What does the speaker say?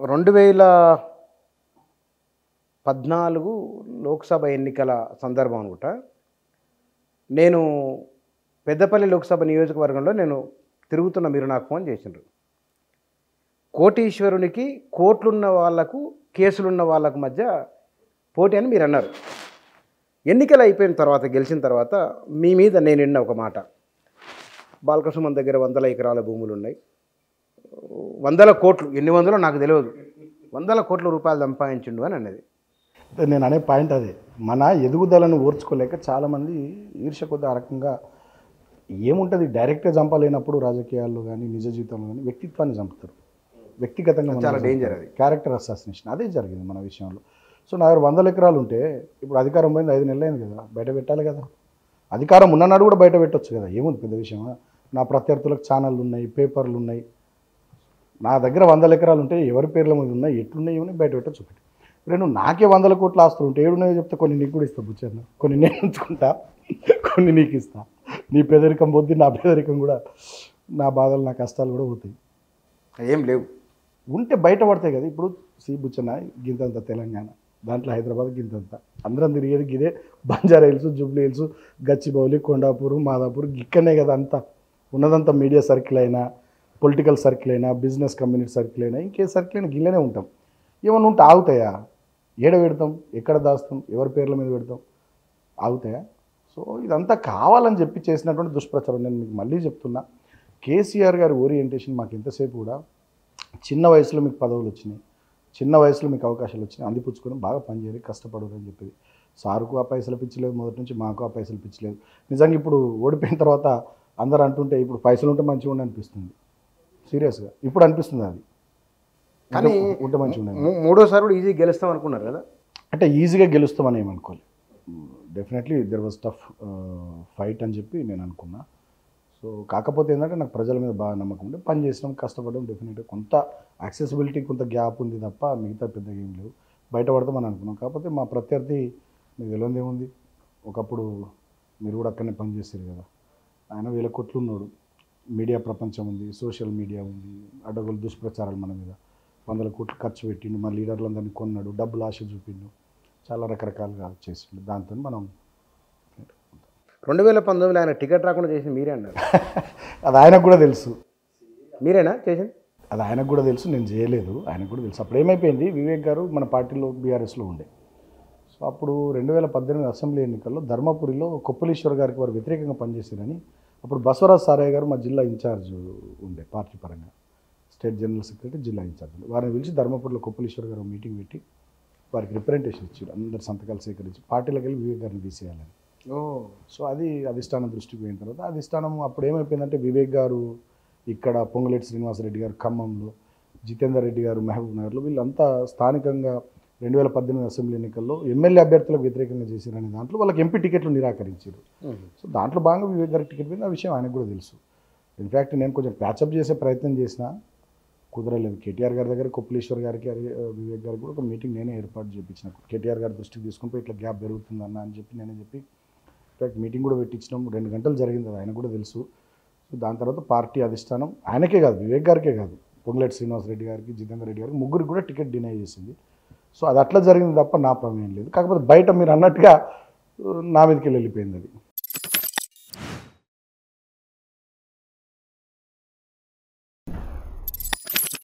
2014 లోక్సభ ఎన్నికల సందర్భం అనుకుంటా. నేను పెద్దపల్లి లోక్సభ నియోజకవర్గంలో తిరుగుతున్న మీరు నాకు ఫోన్ చేసిండ్రు. కోటీశ్వరునికి కోట్లున్న వాళ్లకు కేసులున్న వాళ్ళకు మధ్య పోటీ అని మీరు అన్నారు. ఎన్నికలు అయిపోయిన తర్వాత గెలిచిన తర్వాత మీ మీద నేను విన్న ఒక మాట, బాలకృష్ణ దగ్గర 100 ఎకరాల భూములు ఉన్నాయి, 100 కోట్లు, ఎన్ని వందలో నాకు తెలియదు, 100 కోట్ల రూపాయలు సంపాదించిండు అని అన్నది. నేను అనే పాయింట్ అదే, మన ఎదుగుదలను ఓర్చుకోలేక చాలామంది ఈర్ష కొద్ది ఆ రకంగా ఏముంటుంది, డైరెక్ట్గా చంపలేనప్పుడు రాజకీయాల్లో కానీ నిజ జీవితంలో కానీ వ్యక్తిత్వాన్ని చంపుతారు, వ్యక్తిగతంగా చాలా డేంజర్, అది క్యారెక్టర్ అసాసినేషన్. అదే జరిగింది మన విషయంలో. సో నా దగ్గర 100 ఎకరాలు ఉంటే ఇప్పుడు అధికారం పోయింది, 5 నెలలు అయింది కదా, బయట పెట్టాలి కదా. అధికారం ఉన్ననాడు కూడా బయట పెట్టవచ్చు కదా, ఏముంది పెద్ద విషయమా. నా ప్రత్యర్థులకు ఛానళ్ళు ఉన్నాయి, పేపర్లు ఉన్నాయి. నా దగ్గర 100 ఎకరాలు ఉంటే ఎవరి పేర్ల మీద ఉన్నాయి, ఎట్లున్నాయి ఇవన్నీ బయట పెట్టచ్చు. ఒకటి రెండు, నాకే 100 కోట్ల ఆస్తులు ఉంటే ఏడున్నాయో చెప్తే కొన్ని నీకు కూడా ఇస్తా బుచ్చన్న, కొన్ని నేను ఉంచుకుంటా, కొన్ని నీకు ఇస్తా. నీ పేదరికం పోద్ది, నా పేదరికం కూడా, నా బాధలు నా కష్టాలు కూడా పోతాయి. ఏం లేవు ఉంటే బయట పడతాయి కదా. ఇప్పుడు బుచ్చన్న గింతంత తెలంగాణ, దాంట్లో హైదరాబాద్ గింతంత, అందరం తిరిగేది గిదే బంజారా హిల్స్, జూబ్లీ హిల్స్, గచ్చిబౌలి, కొండాపూర్, మాదాపూర్, ఇక్కడనే కదా అంతా ఉన్నదంతా. మీడియా సర్కిల్ అయినా, పొలిటికల్ సర్కిల్ అయినా, బిజినెస్ కమ్యూనిటీ సర్కిల్ అయినా, ఇంకే సర్కిల్ అయినా గిల్లనే ఉంటాం. ఏమన్నా ఉంటే ఆగుతాయా? ఏడ పెడతాం, ఎక్కడ దాస్తాం, ఎవరి పేర్ల మీద పెడతాం, ఆగుతాయా? సో ఇదంతా కావాలని చెప్పి చేసినటువంటి దుష్ప్రచారం. నేను మీకు మళ్ళీ చెప్తున్నా, కేసీఆర్ గారి ఓరియంటేషన్ మాకు ఎంతసేపు కూడా చిన్న వయసులో మీకు పదవులు వచ్చినాయి, చిన్న వయసులో మీకు అవకాశాలు వచ్చినాయి, అందిపుచ్చుకొని బాగా పనిచేయాలి, కష్టపడరు అని చెప్పేది. సారుకు ఆ పైసలు పిచ్చలేదు మొదటి నుంచి, మాకు ఆ పైసలు పిచ్చలేదు. నిజంగా ఇప్పుడు ఓడిపోయిన తర్వాత అందరూ అంటుంటే ఇప్పుడు పైసలు ఉంటే మంచిగా ఉండి అనిపిస్తుంది, సీరియస్గా ఇప్పుడు అనిపిస్తుంది. అది కానీ ఉంటే మంచిగా ఉండదు. మూడోసారి కూడా ఈజీగా గెలుస్తాం అనుకున్నారు కదా. అంటే ఈజీగా గెలుస్తామని ఏమనుకోవాలి. Definitely there was tough fight అని చెప్పి నేను అనుకున్నా. సో కాకపోతే ఏంటంటే నాకు ప్రజల మీద బాగా నమ్మకం ఉండే, పని చేసినాం, కష్టపడడం. డెఫినెట్గా కొంత యాక్సెసిబిలిటీ, కొంత గ్యాప్ ఉంది తప్ప మిగతా పెద్దగా ఏం లేవు, బయటపడతామని అనుకున్నాం. కాకపోతే మా ప్రత్యర్థి మీకు తెలియదు ఏముంది, ఒకప్పుడు మీరు కూడా అక్కడనే పనిచేసారు కదా, ఆయన 1000 కోట్లు ఉన్నాడు. మీడియా ప్రపంచం ఉంది, సోషల్ మీడియా ఉంది, అడ్డగోలు దుష్ప్రచారాలు మన మీద 100 కోట్లు ఖర్చు పెట్టిండు, మా లీడర్లందరినీ కొన్నాడు, డబ్బులు ఆశ చూపిండు, చాలా రకరకాలుగా చేసిండు. దాంతో మనం 2019 ఆయన టికెట్ రాకుండా చేసింది మీరే అన్నారు. అది ఆయనకు కూడా తెలుసు. మీరేనా చేసింది? అది ఆయనకు కూడా తెలుసు, నేను చేయలేదు, ఆయనకు కూడా తెలుసు. అప్పుడు ఏమైపోయింది, వివేక్ గారు మన పార్టీలో బీఆర్ఎస్లో ఉండే. సో అప్పుడు 2018 అసెంబ్లీ ఎన్నికల్లో ధర్మపురిలో కొప్పలీశ్వర్ గారికి వారు వ్యతిరేకంగా పనిచేశారని, అప్పుడు బసవరాజ్ సారయ్య గారు మా జిల్లా ఇన్ఛార్జ్ ఉండే, పార్టీ పరంగా స్టేట్ జనరల్ సెక్రటరీ, జిల్లా ఇన్ఛార్జ్ ఉండే. వారిని పిలిచి ధర్మపురిలో కొప్పలీశ్వర్ గారు మీటింగ్ పెట్టి వారికి రిప్రజెంటేషన్ ఇచ్చారు, అందరు సంతకాలు సేకరించి పార్టీలోకి వెళ్ళి వివేక్ గారిని తీసేయాలని. సో అది అధిష్టానం దృష్టికి పోయిన తర్వాత, అధిష్టానం అప్పుడు ఏమైపోయిందంటే, వివేక్ గారు ఇక్కడ, పొంగులేటి శ్రీనివాసరెడ్డి గారు ఖమ్మంలో, జితేందర్ రెడ్డి గారు మహబూబ్ నగర్లో, వీళ్ళంతా స్థానికంగా 2018 అసెంబ్లీ ఎన్నికల్లో ఎమ్మెల్యే అభ్యర్థులకు వ్యతిరేకంగా చేశారనే దాంట్లో వాళ్ళకి ఎంపీ టికెట్లు నిరాకరించారు. సో దాంట్లో భాగంగా వివేక్ గారికి టికెట్ పోయింది. ఆ విషయం ఆయనకు కూడా తెలుసు. ఇన్ఫ్యాక్ట్ నేను కొంచెం ప్యాచప్ చేసే ప్రయత్నం చేసినా, కుదరలేదు. కేటీఆర్ గారి దగ్గర కొప్పలేశ్వర్ గారికి, వివేక్ గారికి కూడా ఒక మీటింగ్ నేనే ఏర్పాటు చేయించిన, కేటీఆర్ గారి దృష్టికి తీసుకుంటే ఇట్లా గ్యాప్ పెరుగుతుందన్న అని చెప్పి నేనే చెప్పి ఇన్ఫ్యాక్ట్ మీటింగ్ కూడా పెట్టించినాం. 2 గంటలు జరిగింది, అది ఆయన కూడా తెలుసు. సో దాని తర్వాత పార్టీ అధిష్టానం ఆయనకే కాదు, వివేక్ గారికే కాదు, పొంగులేటి శ్రీనివాసరెడ్డి గారికి, జితేందర్ రెడ్డి గారికి, ముగ్గురికి కూడా టికెట్ డినై చేసింది. సో అది అట్లా జరిగింది తప్ప నా ప్రమేయం లేదు. కాకపోతే బయట మీరు అన్నట్టుగా నా మీదకి వెళ్ళిపోయింది అది.